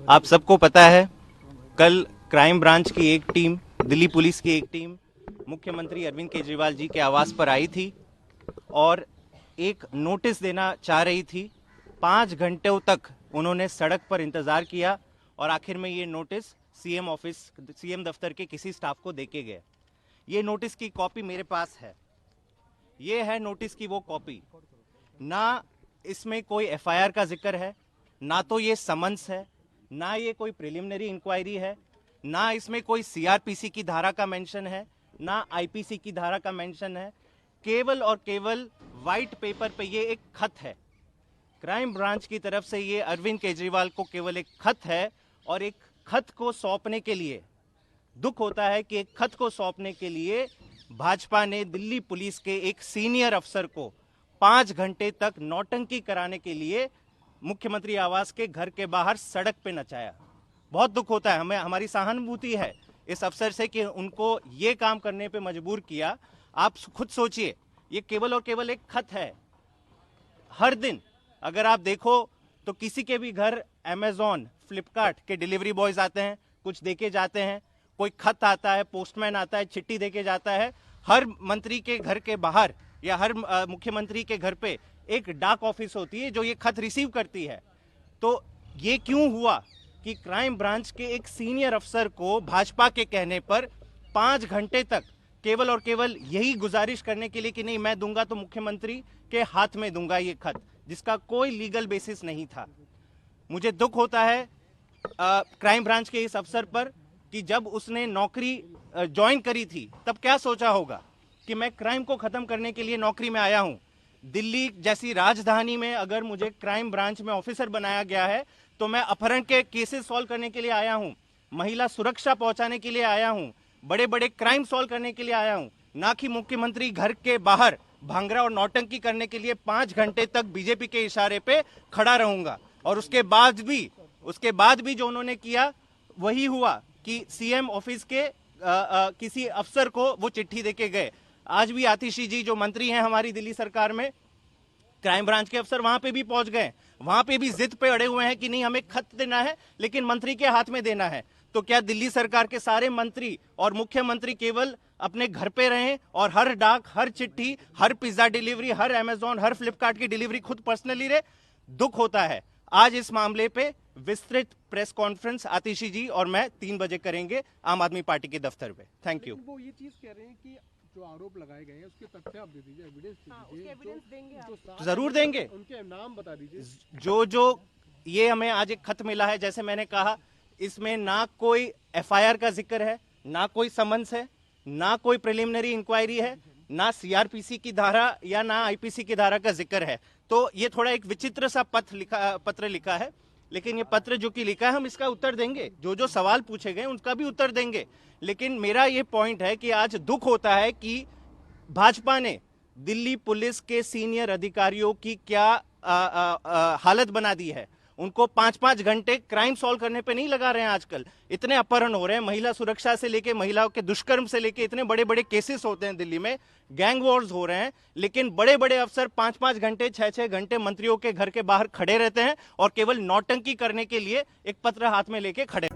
आप सबको पता है, कल क्राइम ब्रांच की एक टीम, दिल्ली पुलिस की एक टीम मुख्यमंत्री अरविंद केजरीवाल जी के आवास पर आई थी और एक नोटिस देना चाह रही थी। 5 घंटों तक उन्होंने सड़क पर इंतजार किया और आखिर में ये नोटिस सीएम दफ्तर के किसी स्टाफ को देके गए। ये नोटिस की कॉपी मेरे पास है। ये है नोटिस की वो कॉपी। ना इसमें कोई एफआईआर का जिक्र है, ना तो ये समन्स है, ना ये कोई प्रिलिमिनरी इंक्वायरी है, ना इसमें कोई सीआरपीसी की धारा का मेंशन है, ना आईपीसी की धारा का मेंशन है। केवल और केवल व्हाइट पेपर पे ये एक खत है। क्राइम ब्रांच की तरफ से ये अरविंद केजरीवाल को केवल एक खत है और एक खत को सौंपने के लिए दुख होता है कि एक खत को सौंपने के लिए भाजपा ने दिल्ली पुलिस के एक सीनियर अफसर को 5 घंटे तक नौटंकी कराने के लिए मुख्यमंत्री आवास के घर के बाहर सड़क पे नचाया। बहुत दुख होता है, हमें हमारी सहानुभूति है इस अफसर से कि उनको ये काम करने पे मजबूर किया। आप खुद सोचिए, ये केवल और केवल एक खत है। हर दिन अगर आप देखो तो किसी के भी घर अमेजॉन, फ्लिपकार्ट के डिलीवरी बॉयज आते हैं, कुछ देके जाते हैं, कोई खत आता है, पोस्टमैन आता है, चिट्ठी देके जाता है। हर मंत्री के घर के बाहर या हर मुख्यमंत्री के घर पे एक डाक ऑफिस होती है जो ये खत रिसीव करती है। तो ये क्यों हुआ कि क्राइम ब्रांच के एक सीनियर अफसर को भाजपा के कहने पर 5 घंटे तक केवल और केवल यही गुजारिश करने के लिए कि नहीं मैं दूंगा तो मुख्यमंत्री के हाथ में दूंगा ये खत, जिसका कोई लीगल बेसिस नहीं था। मुझे दुख होता है क्राइम ब्रांच के इस अफसर पर कि जब उसने नौकरी ज्वाइन करी थी तब क्या सोचा होगा कि मैं क्राइम को खत्म करने के लिए नौकरी में आया हूं। दिल्ली जैसी राजधानी में अगर मुझे क्राइम ब्रांच में ऑफिसर बनाया गया है तो मैं अपहरण के केसेस सॉल्व करने के लिए आया हूं, महिला सुरक्षा पहुंचाने के लिए आया हूं, बड़े बड़े क्राइम सॉल्व करने के लिए आया हूं, ना कि मुख्यमंत्री घर के बाहर भांगड़ा और नौटंकी करने के लिए 5 घंटे तक बीजेपी के इशारे पे खड़ा रहूंगा। और उसके बाद भी जो उन्होंने किया वही हुआ कि सीएम ऑफिस के किसी अफसर को वो चिट्ठी देके गए। आज भी आतिशी जी जो मंत्री हैं हमारी दिल्ली सरकार में, क्राइम ब्रांच के अफसर वहां पे भी पहुंच गए, वहां पे भी जिद पे अड़े हुए हैं कि नहीं हमें खत देना है लेकिन मंत्री के हाथ में देना है। तो क्या दिल्ली सरकार के सारे मंत्री और मुख्यमंत्री केवल अपने घर पे रहें और हर डाक, हर चिट्ठी, हर पिज्जा डिलीवरी, हर अमेजॉन, हर फ्लिपकार्ट की डिलीवरी खुद पर्सनली रहे? दुख होता है। आज इस मामले पे विस्तृत प्रेस कॉन्फ्रेंस आतिशी जी और मैं 3 बजे करेंगे आम आदमी पार्टी के दफ्तर पे। Thank you. वो ये चीज कह रहे हैं कि जो आरोप लगाए गए हैं उसके तथ्य आप दे दीजिए, एविडेंस देंगे आप? जरूर देंगे। उनके नाम बता दीजिए। जो ये हमें आज एक खत मिला है, जैसे मैंने कहा, इसमें ना कोई एफआईआर का जिक्र है, ना कोई समन्स है, ना कोई प्रिलिमिनरी इंक्वायरी है, ना सीआरपीसी की धारा या ना आईपीसी की धारा का जिक्र है। तो ये थोड़ा एक विचित्र सा पत्र लिखा है, लेकिन ये पत्र जो कि लिखा है हम इसका उत्तर देंगे, जो सवाल पूछे गए उनका भी उत्तर देंगे। लेकिन मेरा ये पॉइंट है कि आज दुख होता है कि भाजपा ने दिल्ली पुलिस के सीनियर अधिकारियों की क्या हालत बना दी है। उनको 5-5 घंटे क्राइम सॉल्व करने पे नहीं लगा रहे हैं। आजकल इतने अपहरण हो रहे हैं, महिला सुरक्षा से लेके महिलाओं के दुष्कर्म से लेके इतने बड़े बड़े केसेस होते हैं दिल्ली में, गैंग वॉर्स हो रहे हैं, लेकिन बड़े बड़े अफसर 5-5 घंटे, 6-6 घंटे मंत्रियों के घर के बाहर खड़े रहते हैं और केवल नौटंकी करने के लिए एक पत्र हाथ में लेके खड़े।